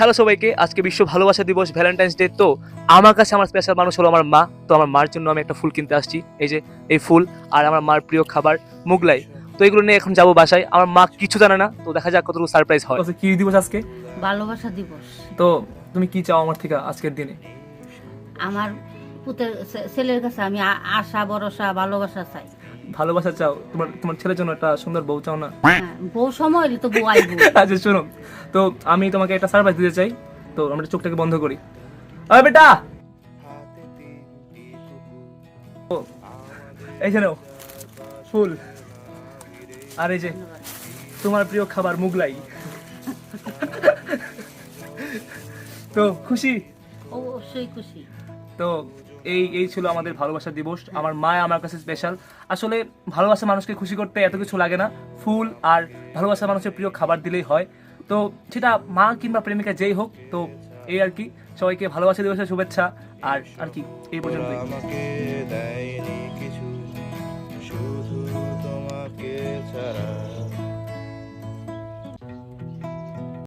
Hello সবাইকে, আজকে বিশ্ব ভালোবাসা দিবস, ভ্যালেন্টাইন্স ডে। তো আমার কাছে আমার স্পেশাল মানুষ হলো আমার মা। তো আমার মার জন্য আমি একটা ফুল কিনতে আসছি, এই যে এই ফুল, আর আমার মার প্রিয় খাবার মুগলাই। তো এগুলো নিয়ে এখন যাবো বাসায়। আমার মা কিছু জানে না, তো দেখা যাক কতটুকু সারপ্রাইজ হয়। আচ্ছা, কি দিবস আজকে? ভালোবাসা দিবস। তো তুমি কি চাও আমার থেকে আজকের দিনে? আমার পুতের ছেলের কাছে আমি আশা ভরসা ভালোবাসা চাই। ভালোবাসা চাও? তোমার তোমার ছেলের জন্য একটা সুন্দর বউ চাও না? হ্যাঁ, বউ সময় হলে তো বউ আইবো। আচ্ছা শোনো, তো আমি তোমাকে একটা সারপ্রাইজ দিতে চাই। তো আমরা চোখটাকে বন্ধ করি। আরে বেটা, ও, এই যে নাও ফুল, আর এই যে তোমার প্রিয় খাবার মুগলাই। তো খুশি? অবশ্যই খুশি। তো এই এই ছিল আমাদের ভালোবাসা দিবস। আমার মা আমার কাছে স্পেশাল। আসলে ভালোবাসা মানুষকে খুশি করতে এত কিছু লাগে না, ফুল আর ভালোবাসা মানুষের প্রিয় খাবার দিলেই হয়। তো সেটা মা কিংবা প্রেমিকা যেই হোক। তো এই আর কি, সবাইকে ভালোবাসা দিবসের শুভেচ্ছা। আর আর কি, এই পর্যন্তই।